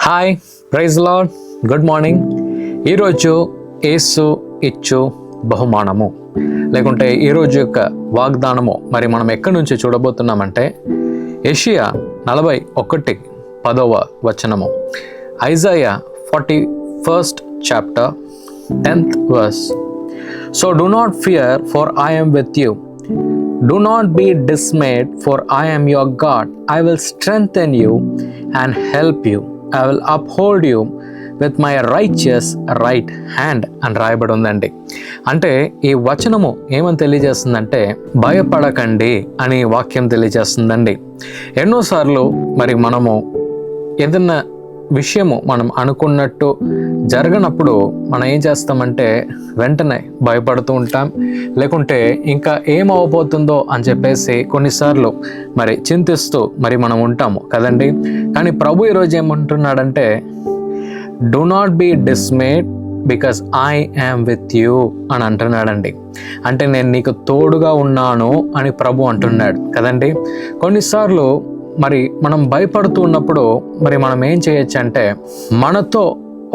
Hi, praise lord, good morning. ఈరోజు యేసు ఇచ్చు బహుమానము లేకుంటే ఈరోజు యొక్క వాగ్దానము మరి మనం ఎక్కడి నుంచి చూడబోతున్నామంటే యెషయా 41:10 Isaiah 41st chapter 10th verse. So do not fear, for I am with you. Do not be dismayed, for I am your God. I will strengthen you and help you. I will uphold you with my righteous right hand అని రాయబడి ఉందండి. అంటే ఈ వచనము ఏమని తెలియజేస్తుందంటే భయపడకండి అని వాక్యం తెలియజేస్తుందండి. ఎన్నోసార్లు మరి మనము ఏదన్నా విషయము మనం అనుకున్నట్టు జరగనప్పుడు మనం ఏం చేస్తామంటే వెంటనే భయపడుతూ ఉంటాం, లేకుంటే ఇంకా ఏమవబోతుందో అని చెప్పేసి కొన్నిసార్లు మరి చింతిస్తూ మరి మనం ఉంటాము కదండి. కానీ ప్రభు ఈరోజు ఏమంటున్నాడంటే do not be dismayed because I am with you అని అంటున్నాడండి. అంటే నేను నీకు తోడుగా ఉన్నాను అని ప్రభు అంటున్నాడు కదండి. కొన్నిసార్లు మరి మనం భయపడుతూ ఉన్నప్పుడు మరి మనం ఏం చేయొచ్చు అంటే మనతో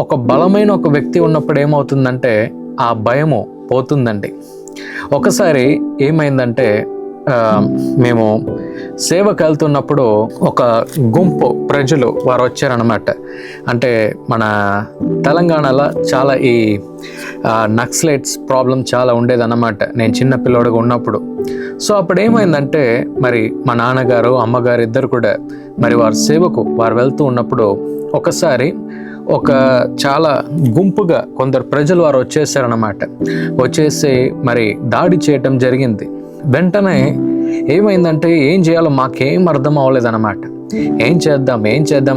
ఒక బలమైన ఒక వ్యక్తి ఉన్నప్పుడు ఏమవుతుందంటే ఆ భయము పోతుందండి. ఒకసారి ఏమైందంటే మేము సేవకు వెళ్తున్నప్పుడు ఒక గుంపు ప్రజలు వారు వచ్చారనమాట. అంటే మన తెలంగాణలో చాలా ఈ నక్సలైట్స్ ప్రాబ్లం చాలా ఉండేదన్నమాట నేను చిన్న పిల్లోడుగా ఉన్నప్పుడు. సో అప్పుడు ఏమైందంటే మరి మా నాన్నగారు అమ్మగారు ఇద్దరు కూడా మరి వారి సేవకు వారు వెళ్తూ ఉన్నప్పుడు ఒకసారి ఒక చాలా గుంపుగా కొందరు ప్రజలు వారు వచ్చేసారన్నమాట. వచ్చేసి మరి దాడి చేయటం జరిగింది. వెంటనే ఏమైందంటే ఏం చేయాలో మాకేం అర్థం అవ్వలేదన్నమాట. ఏం చేద్దాం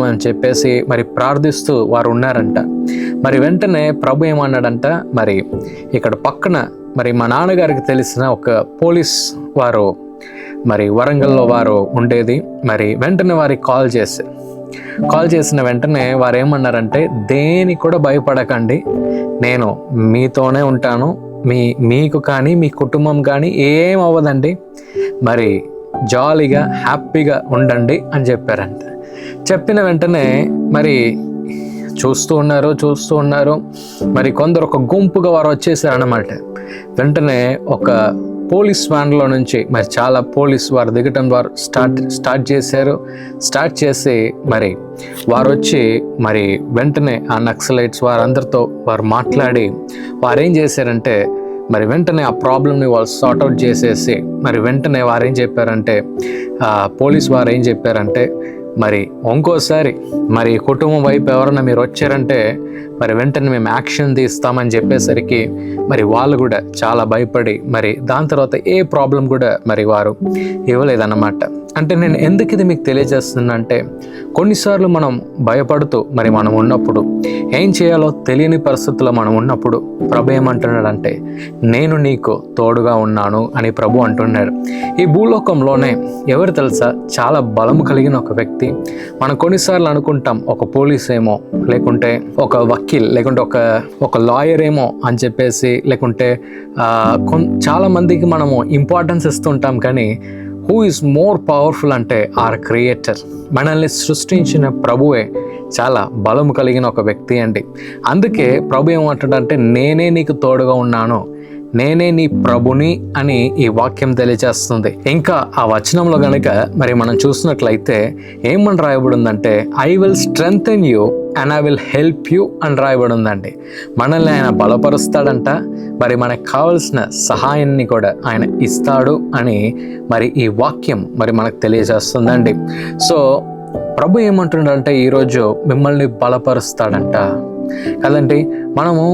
అని చెప్పేసి మరి ప్రార్థిస్తూ వారు ఉన్నారంట. మరి వెంటనే ప్రభు ఏమన్నాడంట, మరి ఇక్కడ పక్కన మరి మా నాన్నగారికి తెలిసిన ఒక పోలీస్ వారు మరి వరంగల్లో వారు ఉండేది. మరి వెంటనే వారికి కాల్ చేసిన వెంటనే వారు ఏమన్నారంటే దేని కూడా భయపడకండి, నేను మీతోనే ఉంటాను, మీకు కానీ మీ కుటుంబం కానీ ఏం అవ్వదండి, మరి జాలీగా హ్యాపీగా ఉండండి అని చెప్పారంట. చెప్పిన వెంటనే మరి చూస్తూ ఉన్నారు మరి కొందరు ఒక గుంపుగా వారు వచ్చేసారన్నమాట. వెంటనే ఒక పోలీస్ వ్యాన్లో నుంచి మరి చాలా పోలీస్ వారు దిగటం వారు స్టార్ట్ చేసి మరి వారు వచ్చి మరి వెంటనే ఆ నక్సలైట్స్ వారందరితో వారు మాట్లాడి వారు ఏం చేశారంటే మరి వెంటనే ఆ ప్రాబ్లమ్ని వాళ్ళు సార్ట్అవుట్ చేసేసి మరి వెంటనే వారేం చెప్పారంటే పోలీస్ వారు ఏం చెప్పారంటే మరి ఇంకోసారి మరి కుటుంబం వైపు ఎవరైనా మీరు వచ్చారంటే మరి వెంటనే మేము యాక్షన్ తీస్తామని చెప్పేసరికి మరి వాళ్ళు కూడా చాలా భయపడి మరి దాని తర్వాత ఏ ప్రాబ్లం కూడా మరి వారు ఇవ్వలేదన్నమాట. అంటే నేను ఎందుకు ఇది మీకు తెలియజేస్తున్నా అంటే కొన్నిసార్లు మనం భయపడుతూ మరి మనం ఉన్నప్పుడు ఏం చేయాలో తెలియని పరిస్థితుల్లో మనం ఉన్నప్పుడు ప్రభు ఏమంటున్నాడంటే నేను నీకు తోడుగా ఉన్నాను అని ప్రభు అంటున్నాడు. ఈ భూలోకంలోనే ఎవరు తెలుసా చాలా బలము కలిగిన ఒక వ్యక్తి. మనం కొన్నిసార్లు అనుకుంటాం ఒక పోలీస్ ఏమో, లేకుంటే ఒక వకీల్, లేకుంటే ఒక లాయర్ ఏమో అని చెప్పేసి, లేకుంటే చాలా మందికి మనము ఇంపార్టెన్స్ ఇస్తుంటాం. కానీ హూ ఈజ్ మోర్ పవర్ఫుల్ అంటే ఆర్ క్రియేటర్, మనల్ని సృష్టించిన ప్రభువే చాలా బలము కలిగిన ఒక వ్యక్తి అండి. అందుకే ప్రభు ఏమంటాడంటే నేనే నీకు తోడుగా ఉన్నాను, నేనే నీ ప్రభుని అని ఈ వాక్యం తెలియజేస్తుంది. ఇంకా ఆ వచనంలో కనుక మరి మనం చూసినట్లయితే ఏమని రాయబడి ఉందంటే I will strengthen you and I will help you అని రాయబడి ఉందండి. మనల్ని ఆయన బలపరుస్తాడంట, మరి మనకు కావలసిన సహాయాన్ని కూడా ఆయన ఇస్తాడు అని మరి ఈ వాక్యం మరి మనకు తెలియజేస్తుందండి. సో ప్రభు ఏమంటున్నాడంటే ఈరోజు మిమ్మల్ని బలపరుస్తాడంట కదండి. మనము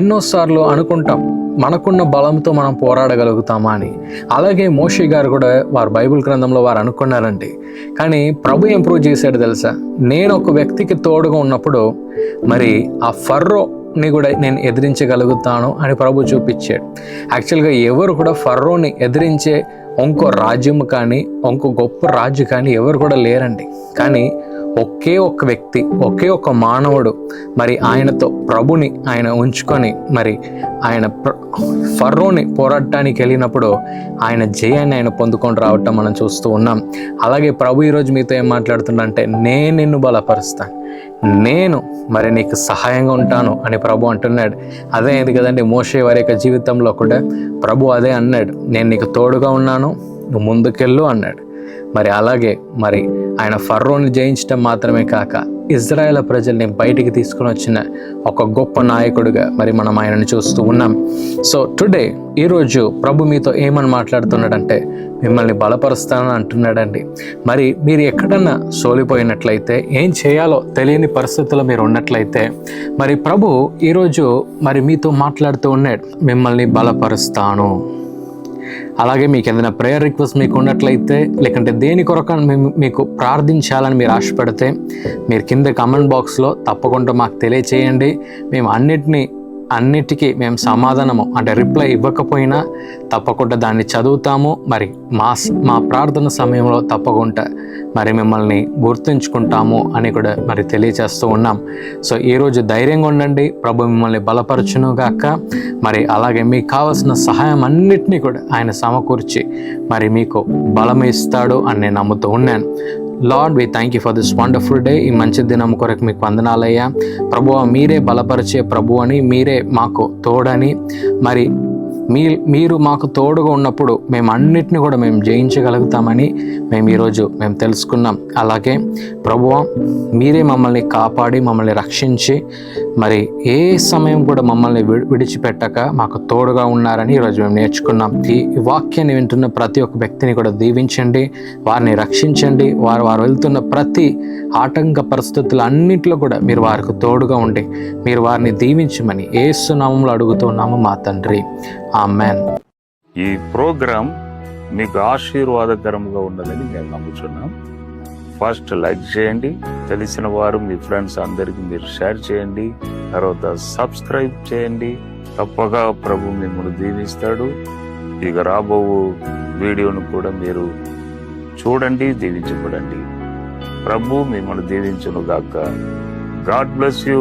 ఎన్నోసార్లు అనుకుంటాం మనకున్న బలంతో మనం పోరాడగలుగుతామా అని. అలాగే మోషే గారు కూడా వారు బైబిల్ గ్రంథంలో వారు అనుకున్నారండి. కానీ ప్రభు ఏం ప్రూవ్ చేశాడు తెలుసా, నేను ఒక వ్యక్తికి తోడుగా ఉన్నప్పుడు మరి ఆ ఫర్రోని కూడా నేను ఎదిరించగలుగుతాను అని ప్రభు చూపించాడు. యాక్చువల్గా ఎవరు కూడా ఫర్రోని ఎదిరించే ఇంకో రాజ్యం కానీ ఇంకో గొప్ప రాజు కానీ ఎవరు కూడా లేరండి. కానీ ఒకే ఒక్క వ్యక్తి, ఒకే ఒక్క మానవుడు మరి ఆయనతో ప్రభుని ఆయన ఉంచుకొని మరి ఆయన ఫరోని పోరాడటానికి వెళ్ళినప్పుడు ఆయన జయాన్ని ఆయన పొందుకొని రావటం మనం చూస్తూ ఉన్నాం. అలాగే ప్రభు ఈరోజు మీతో ఏం మాట్లాడుతుందంటే నేను నిన్ను బలపరుస్తాను, నేను మరి నీకు సహాయంగా ఉంటాను అని ప్రభు అంటున్నాడు. అదే అయింది కదండి మోషే వారి యొక్క జీవితంలో కూడా ప్రభు అదే అన్నాడు, నేను నీకు తోడుగా ఉన్నాను, నువ్వు ముందుకెళ్ళు అన్నాడు. మరి అలాగే మరి ఆయన ఫరోని జయించడం మాత్రమే కాక ఇజ్రాయేల్ ప్రజల్ని బయటికి తీసుకుని వచ్చిన ఒక గొప్ప నాయకుడిగా మరి మనం ఆయనను చూస్తూ ఉన్నాం. సో టుడే ఈరోజు ప్రభు మీతో ఏమని మాట్లాడుతున్నాడంటే మిమ్మల్ని బలపరుస్తానని అంటున్నాడండి. మరి మీరు ఎక్కడన్నా సోలిపోయినట్లయితే, ఏం చేయాలో తెలియని పరిస్థితుల్లో మీరు ఉన్నట్లయితే మరి ప్రభు ఈరోజు మరి మీతో మాట్లాడుతూ ఉన్నాడు, మిమ్మల్ని బలపరుస్తాను. అలాగే మీకు ఏదైనా ప్రేయర్ రిక్వెస్ట్ మీకు ఉన్నట్లయితే, లేకంటే దేని కొరకు మీకు ప్రార్థించాలని మీరు ఆశపడితే మీరు కింద కామెంట్ బాక్స్లో తప్పకుండా మాకు తెలియచేయండి. మేము అన్నిటికీ మేము సమాధానము అంటే రిప్లై ఇవ్వకపోయినా తప్పకుండా దాన్ని చదువుతాము. మరి మా ప్రార్థన సమయంలో తప్పకుండా మరి మిమ్మల్ని గుర్తుంచుకుంటాము అని కూడా మరి తెలియచేస్తూ ఉన్నాం. సో ఈరోజు ధైర్యంగా ఉండండి, ప్రభు మిమ్మల్ని బలపరచును గాక. మరి అలాగే మీకు కావాల్సిన సహాయం అన్నిటినీ కూడా ఆయన సమకూర్చి మరి మీకు బలం ఇస్తాడు అని నేను నమ్ముతూ ఉన్నాను. Lord, we thank you for this wonderful day. ఈ మంచి దినం కొరకు మీకు వందనాలయ్యా. ప్రభువా, మీరే బలపరిచే ప్రభు అని, మీరే మాకు తోడని, మరి మీరు మాకు తోడుగా ఉన్నప్పుడు మేము అన్నిటిని కూడా మేము జయించగలుగుతామని ఈరోజు మేము తెలుసుకున్నాం. అలాగే ప్రభువా, మీరే మమ్మల్ని కాపాడి మమ్మల్ని రక్షించి మరి ఏ సమయం కూడా మమ్మల్ని విడిచిపెట్టక మాకు తోడుగా ఉన్నారని ఈరోజు మేము నేర్చుకున్నాం. ఈ వాక్యాన్ని వింటున్న ప్రతి ఒక్క వ్యక్తిని కూడా దీవించండి, వారిని రక్షించండి. వారు వెళ్తున్న ప్రతి ఆటంక పరిస్థితులు అన్నింటిలో కూడా మీరు వారికి తోడుగా ఉండి మీరు వారిని దీవించమని యేసు నామములో అడుగుతున్నాము మా తండ్రి, ఆమేన్. ఈ ప్రోగ్రాం మీకు ఆశీర్వాదకరంగా ఉన్నదని మేము నమ్ముతున్నాం. ఫస్ట్ లైక్ చేయండి, తెలిసిన వారు మీ ఫ్రెండ్స్ అందరికీ మీరు షేర్ చేయండి, తర్వాత సబ్స్క్రైబ్ చేయండి. తప్పగా ప్రభు మిమ్మల్ని దీవిస్తాడు. ఇక రాబో వీడియోను కూడా మీరు చూడండి, దీవించబడండి. ప్రభు మిమ్మల్ని దీవించును గాక. God bless you.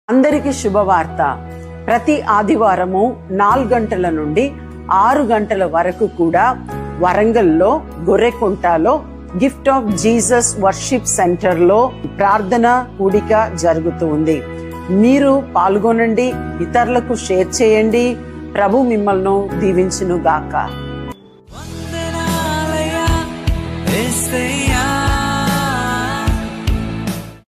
అందరికీ శుభవార్త. ప్రతి ఆదివారము 4 గంటల నుండి 6 గంటల వరకు కూడా వరంగల్లో గొర్రెకుంటలో gift of Jesus worship center లో ప్రార్థన కూడిక జరుగుతూ ఉంది. మీరు పాల్గొనండి, ఇతరులకు షేర్ చేయండి. ప్రభు మిమ్మల్ని దీవించును గాక.